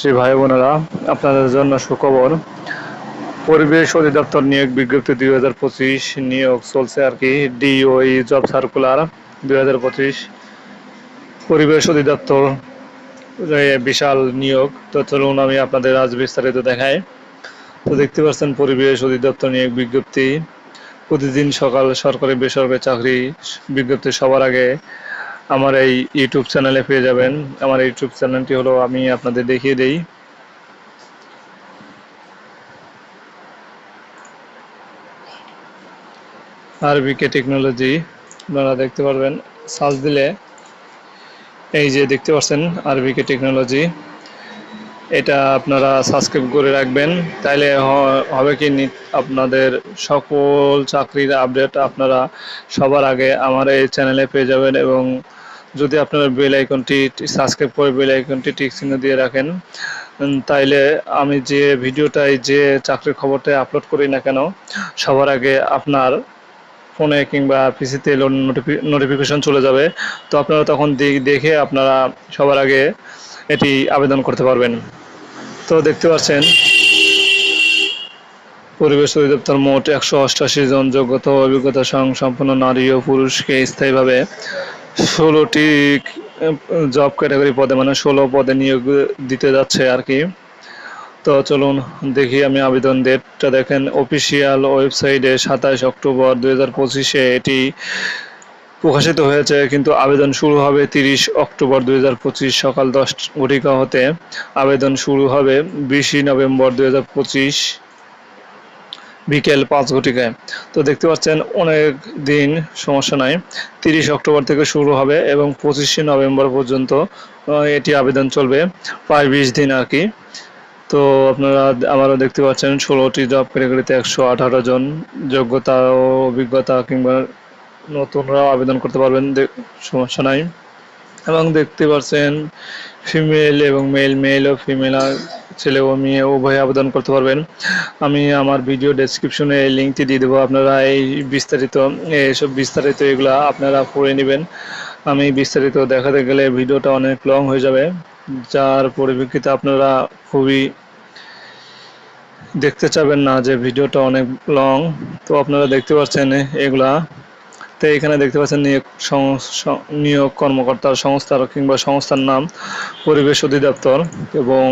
ছাত্রছাত্রী ভাই বোনেরা, আপনাদের জন্য সুখবর। পরিবেশ অধিদপ্তর নিয়োগ বিজ্ঞপ্তি 2025 নিয়োগ চলছে আর কি। ডিওই জব সার্কুলার 2025 পরিবেশ অধিদপ্তর বিশাল নিয়োগ। তো চলুন আমি আপনাদের আজ বিস্তারিত দেখাই। তো দেখতে পাচ্ছেন পরিবেশ অধিদপ্তর নিয়োগ বিজ্ঞপ্তি। প্রতিদিন সকাল সরকারি বেসরকারি চাকরি বিজ্ঞপ্তি সবার আগে আমার এই ইউটিউব চ্যানেলে পেয়ে যাবেন। আমার ইউটিউব চ্যানেলটি হলো, আমি আপনাদের দেখিয়ে দেই। আরবিকে টেকনোলজি আপনারা দেখতে পারবেন, সার্চ দিলে এই যে দেখতে পাচ্ছেন আরবিকে টেকনোলজি, এটা আপনারা সাবস্ক্রাইব করে রাখবেন। তাইলে হবে কি, আপনাদের সকল চাকরির আপডেট আপনারা সবার আগে আমার এই চ্যানেলে পেয়ে যাবেন। এবং যদি আপনারা বেল আইকনটি সাবস্ক্রাইব করে বেল আইকনটি টিক চিহ্ন দিয়ে রাখেন, তাইলে আমি যে ভিডিওটাই যে চাকরির খবরটাই আপলোড করি না কেন, সবার আগে আপনার ফোনে কিংবা পিসিতে নোটিফিকেশন চলে যাবে। তো আপনারা তখন দেখে আপনারা সবার আগে এটি আবেদন করতে পারবেন। তো দেখতে পাচ্ছেন পরিবেশ অধিদপ্তর মোট 188 জন যোগ্যতা ও অভিজ্ঞতা সম্পন্ন নারী ও পুরুষকে স্থায়ীভাবে 16টি জব ক্যাটাগরি পদে, মানে 16 পদে নিয়োগ দিতে যাচ্ছে আর কি। তো চলুন দেখি আমি আবেদন ডেটটা দেখেন। অফিসিয়াল ওয়েবসাইটে 27 অক্টোবর 2025 এটি প্রকাশিত হয়েছে, কিন্তু আবেদন শুরু হবে 30 অক্টোবর 2025 সকাল 10 ঘটিকা হতে। আবেদন শুরু হবে 20 নভেম্বর 2025 বিকেল 5 ঘটিকায়। তো দেখতে পাচ্ছেন অনেক দিন, সমস্যা নাই। 30 অক্টোবর থেকে শুরু হবে এবং 25 নভেম্বর পর্যন্ত এটি আবেদন চলবে, প্রায় 20 দিন আর কি। তো আপনারা আবারও দেখতে পাচ্ছেন 16টি জব ক্যাটাগরিতে 118 জন, যোগ্যতা ও অভিজ্ঞতা কিংবা নতুনরাও আবেদন করতে পারবেন, সমস্যা নাই। এবং দেখতে পাচ্ছেন ফিমেল এবং মেল ও ফিমেল, ছেলে ও মেয়ে উভয় আবেদন করতে পারবেন। আমি আমার ভিডিও ডেসক্রিপশনে এই লিঙ্কটি দিয়ে দেবো, আপনারা এই বিস্তারিত এগুলা আপনারা পড়ে নেবেন। আমি বিস্তারিত দেখাতে গেলে ভিডিওটা অনেক লং হয়ে যাবে, যার পরিপ্রেক্ষিতে আপনারা খুবই দেখতে চাবেন না যে ভিডিওটা অনেক লং। তো আপনারা দেখতে পাচ্ছেন এগুলা। তো এখানে দেখতে পাচ্ছেন নিয়োগ কর্মকর্তার সংস্থার কিংবা সংস্থার নাম পরিবেশ অধিদপ্তর, এবং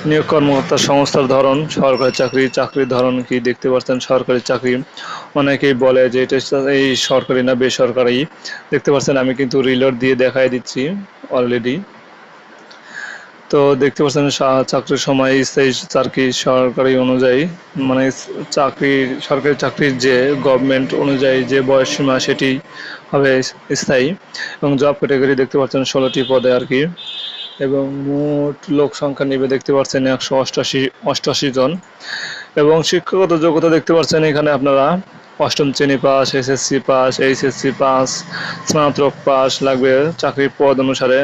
নিয়োগ কর্মকর্তার সংস্থার ধরন সরকারি চাকরি। চাকরির ধরন কি দেখতে পাচ্ছেন, সরকারি চাকরি। অনেকেই বলে যে এটা এই সরকারি না বেসরকারি। দেখতে পাচ্ছেন আমি কিন্তু রিলোড দিয়ে দেখাই দিচ্ছি অলরেডি। তো দেখতে পাচ্ছেন চাকরির সময় স্থায়ী চাকরি সরকারি অনুযায়ী, মানে সরকারি চাকরির যে গভর্নমেন্ট অনুযায়ী যে বয়সসীমা সেটি হবে স্থায়ী। এবং জব ক্যাটাগরি দেখতে পাচ্ছেন 16টি পদে আর কি। এবং মোট লোক সংখ্যা নিবে দেখতে পাচ্ছেন 188 জন। এবং শিক্ষাগত যোগ্যতা দেখতে পাচ্ছেন এখানে আপনারা 8ম শ্রেণী pass, SSC pass, HSC pass, স্নাতক পাস লাগবে চাকরির পদ অনুসারে।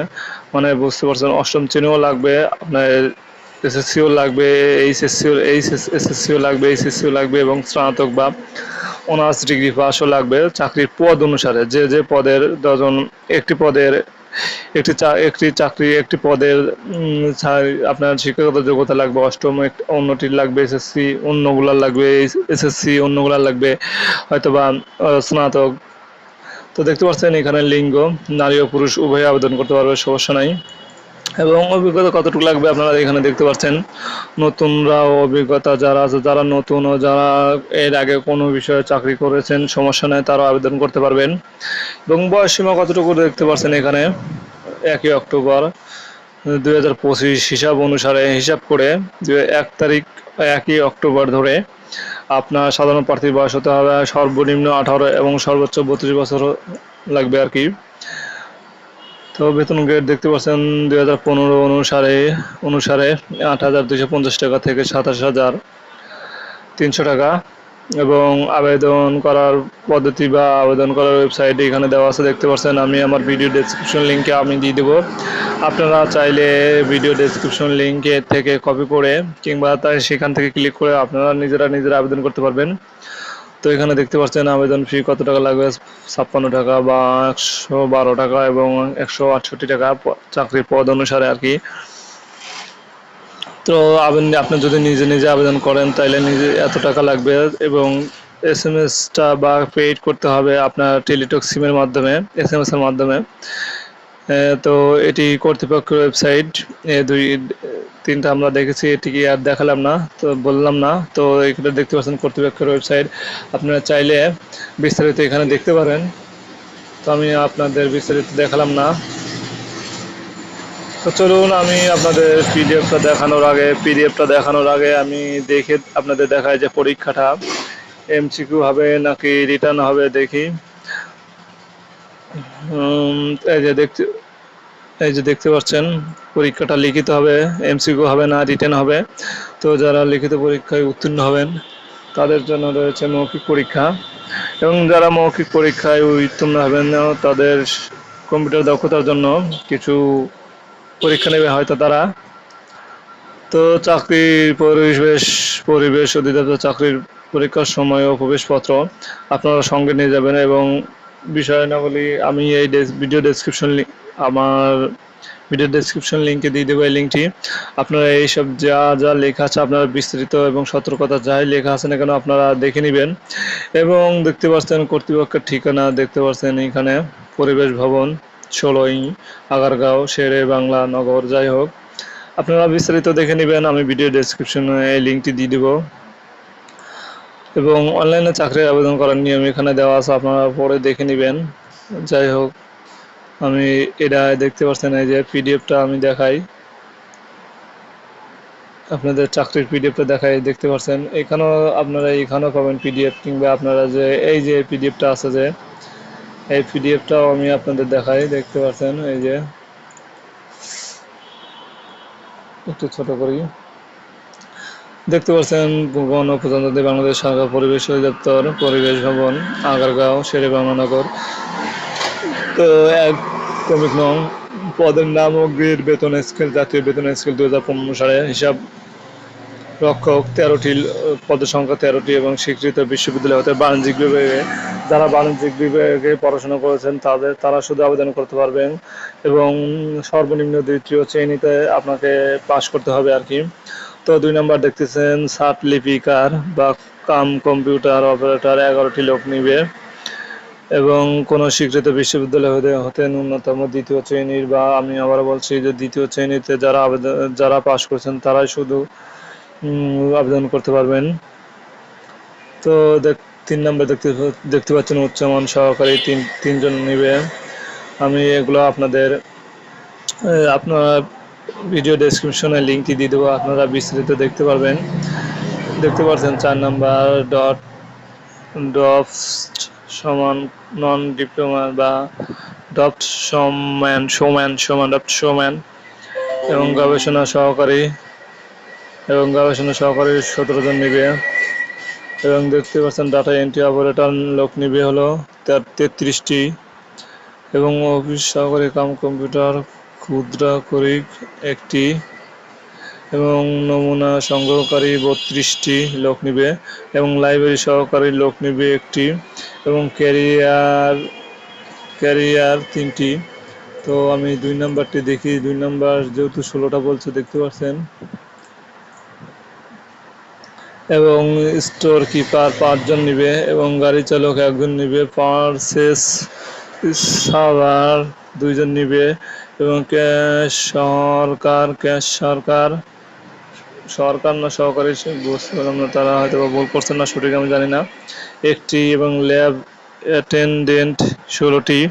মানে বুঝতে পারছেন 8ম শ্রেণীও লাগবে, আপনার এসএসসিও লাগবে, এসএসসিও লাগবে, এইচএসসিও লাগবে, এবং স্নাতক বা অনার্স ডিগ্রি পাসও লাগবে চাকরির পদ অনুসারে। যে পদের একটি পদের একটি পদের আপনার শিক্ষাগত যোগ্যতা লাগবে 8ম, অন্যটির লাগবে এসএসসি, অন্যগুলার লাগবে এসএসসি, অন্যগুলার লাগবে হয়তোবা স্নাতক। তো দেখতে পাচ্ছেন এখানে লিঙ্গ নারী ও পুরুষ উভয় আবেদন করতে পারবে, সমস্যা নাই। এবং অভিজ্ঞতা কতটুকু লাগবে আপনারা এখানে দেখতে পাচ্ছেন। নতুনরা অভিজ্ঞতা যারা আছে, যারা নতুন ও যারা এর আগে কোনো বিষয়ে চাকরি করেছেন, সমস্যা নেই, তারাও আবেদন করতে পারবেন। এবং বয়সসীমা কতটুকু দেখতে পাচ্ছেন এখানে 1 অক্টোবর 2025 হিসাব করে 1 তারিখ 1 অক্টোবর ধরে আপনার সাধারণ প্রার্থীর বয়স হতে হবে সর্বনিম্ন 18 এবং সর্বোচ্চ 32 বছর লাগবে আর কি। তো বেতন গ্রেড দেখতে পাচ্ছেন 2015 অনুসারে 8,250 টাকা থেকে 27,300 টাকা। এবং আবেদন করার পদ্ধতি বা আবেদন করার ওয়েবসাইট এখানে দেওয়া আছে, দেখতে পাচ্ছেন। আমি আমার ভিডিও ডেসক্রিপশন লিঙ্কে আমি দিয়ে দেবো, আপনারা চাইলে ভিডিও ডেসক্রিপশন লিঙ্কে থেকে কপি করে কিংবা সেখান থেকে ক্লিক করে আপনারা নিজেরা আবেদন করতে পারবেন। তো এখানে দেখতে পাচ্ছেন আবেদন ফি কত টাকা লাগবে, 56 টাকা বা 112 টাকা এবং 168 টাকা চাকরির পদ অনুসারে আর কি। তো আপনি যদি নিজে নিজে আবেদন করেন তাহলে নিজে এত টাকা লাগবে, এবং এসএমএসটা বা পেইড করতে হবে আপনার টেলিটক সিমের মাধ্যমে, এসএমএস এর মাধ্যমে। তো এটি কর্তৃপক্ষের ওয়েবসাইট, দুই তিনটা আমরা দেখেছি, এটিকে আর দেখালাম না, তো বললাম না। তো এখানে দেখতে পাচ্ছেন কর্তৃপক্ষের ওয়েবসাইট, আপনারা চাইলে বিস্তারিত এখানে দেখতে পারেন। তো আমি আপনাদের বিস্তারিত দেখালাম না। তো চলুন আমি আপনাদের পিডিএফটা দেখানোর আগে আমি দেখে আপনাদের দেখাই যে পরীক্ষাটা এমসিকিউ হবে নাকি রিটার্ন হবে দেখি। এই যে দেখতে পাচ্ছেন পরীক্ষাটা লিখিত হবে, এমসিকিউ হবে না রিটেন হবে। তো যারা লিখিত পরীক্ষায় উত্তীর্ণ হবেন তাদের জন্য রয়েছে মৌখিক পরীক্ষা, এবং যারা মৌখিক পরীক্ষায় উত্তীর্ণ হবেন না তাদের কম্পিউটার দক্ষতার জন্য কিছু পরীক্ষা নেবে হয়তো তারা। তো চাকরির পরিবেশ অধিদপ্তর চাকরির পরীক্ষার সময় ও প্রবেশপত্র আপনারা সঙ্গে নিয়ে যাবেন, এবং বিষয়াবলী আমি এই আমার ভিডিও ডেসক্রিপশন লিঙ্কে দিয়ে দেবো। এই লিঙ্কটি আপনারা এইসব যা যা লেখা আছে আপনারা বিস্তারিত এবং সতর্কতা যাই লেখা আছে না কেন আপনারা দেখে নেবেন। এবং দেখতে পাচ্ছেন কর্তৃপক্ষের ঠিকানা, দেখতে পাচ্ছেন এখানে পরিবেশ ভবন 16 আগারগাঁও শেরে বাংলা নগর। যাই হোক, আপনারা বিস্তারিত দেখে নেবেন, আমি ভিডিও ডেসক্রিপশনে এই লিঙ্কটি দিয়ে দেব। এবং অনলাইনে চাকরির আবেদন করার নিয়ম এখানে দেওয়া আছে, আপনারা পরে দেখে নেবেন। যাই হোক, আমি এটা দেখতে পাচ্ছেন এই যে পিডিএফটা আমি দেখাই আপনাদের, চাকরির পিডিএফটা দেখাই, দেখতে পাচ্ছেন এখানেও পাবেন পিডিএফ, কিংবা আপনারা যে এই যে পিডিএফটা আছে যে এই পিডিএফটাও আমি আপনাদের দেখাই। দেখতে পাচ্ছেন এই যে একটু ছোট করি, দেখতে পাচ্ছেন গণপ্রজাতন্ত্রী বাংলাদেশ সরকার পরিবেশ অধিদপ্তর পরিবেশ ভবন আগারগাঁও শেরে বাংলা নগর। তো এক ক্রমিক নং, পদের নাম ও গ্রেড, বেতন স্কেল জাতীয় বেতন স্কেল 2015 অনুসারে, হিসাব রক্ষক 13টি, পদের সংখ্যা 13টি, এবং স্বীকৃত বিশ্ববিদ্যালয় হতে বাণিজ্যিক বিভাগে, যারা বাণিজ্যিক বিভাগে পড়াশোনা করেছেন তারা শুধু আবেদন করতে পারবেন, এবং সর্বনিম্ন দ্বিতীয় শ্রেণীতে আপনাকে পাশ করতে হবে আর কি। তো 2 নম্বর দেখতেছেন ষাট লিপিকার বা কম্পিউটার অপারেটর 11টি লোক নিবে, এবং কোনো স্বীকৃত বিশ্ববিদ্যালয় হতে ন্যূনতম দ্বিতীয় শ্রেণীর, বা আমি আবার বলছি যে দ্বিতীয় শ্রেণীতে যারা পাশ করেছেন তারাই শুধু আবেদন করতে পারবেন। তো 3 নম্বর দেখতে পাচ্ছেন উচ্চমান সহকারী তিনজন নিবে। আমি এগুলো আপনার ভিডিও ডেসক্রিপশনে লিঙ্কটি দিয়ে দেবো, আপনারা বিস্তারিত দেখতে পারবেন। দেখতে পাচ্ছেন 4 নম্বর ডপস সমান নন ডিপ্লোমা বা ডপস শোম্যান, এবং গবেষণা সহকারী 17 জন নিবে। এবং দেখতে পাচ্ছেন ডাটা এন্ট্রি অপারেটর লোক নিবে হলো 33টি, এবং অফিস সহকারী কম্পিউটার ক্ষুদ্রাক্ষরিক 1টি, এবং নমুনা সংগ্রহকারী 32টি লোক নিবে, এবং লাইব্রেরি সহকারী লোক নিবে 1টি, এবং ক্যারিয়ার 3টি। তো আমি 2 নম্বরটি দেখি। 2 নম্বর যেহেতু 16টা বলছে দেখতে পাচ্ছেন, এবং স্টোর কিপার 5 জন নিবে, এবং গাড়ি চালক 1 জন নিবে, পারচেস সার্ভার 2 জন নিবে, এবং ক্যাশ সরকার না সহকারী বুঝতে পারলাম না, তারা হয়তো ভুল করছেন না সঠিক আমি জানি না, 1টি, এবং ল্যাব অ্যাটেন্ডেন্ট 16টি,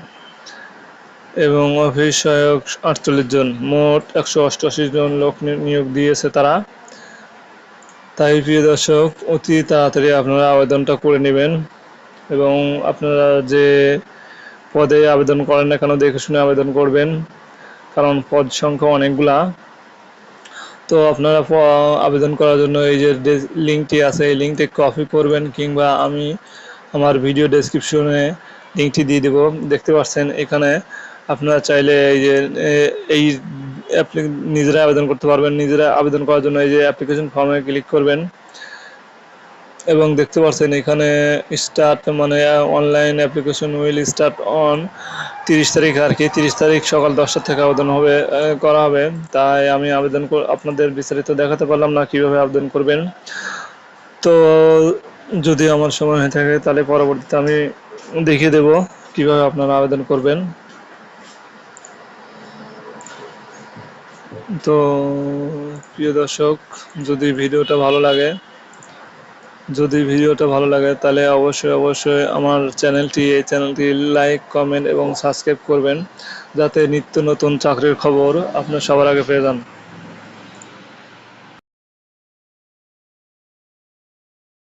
এবং অফিস সহায়ক 48 জন। মোট 188 জন লোক নিয়োগ দিয়েছে তারা। তাই প্রিয় দর্শক, অতি তাড়াতাড়ি আপনারা আবেদনটা করে নেবেন, এবং আপনারা যে পদে আবেদন করেন না কেন দেখে শুনে আবেদন করবেন, কারণ পদ সংখ্যা অনেকগুলা। তো আপনারা আবেদন করার জন্য এই যে লিঙ্কটি আছে এই লিঙ্কটি কপি করবেন, কিংবা আমি আমার ভিডিও ডেসক্রিপশনে লিঙ্কটি দিয়ে দেব। দেখতে পাচ্ছেন এখানে আপনারা চাইলে এই নিজেরা আবেদন করতে পারবেন। নিজেরা আবেদন করার জন্য এই যে অ্যাপ্লিকেশন ফর্মে ক্লিক করবেন, এবং দেখতে পাচ্ছেন এখানে স্টার্ট মানে online application will start on 30 তারিখ আর কি, 30 তারিখ সকাল 10টা থেকে আবেদন হবে করা হবে। তাই আমি আপনাদের বিস্তারিত দেখাতে পারলাম না কিভাবে আবেদন করবেন। তো যদি আমার সময় হয়ে থাকে তাহলে পরবর্তীতে আমি দেখিয়ে দেব কিভাবে আপনারা আবেদন করবেন। তো প্রিয় দর্শক, যদি ভিডিওটা ভালো লাগে তাহলে অবশ্যই আমার এই চ্যানেলটি লাইক, কমেন্ট এবং সাবস্ক্রাইব করবেন, যাতে নিত্য নতুন চাকরির খবর আপনার সবার আগে পেয়ে যান।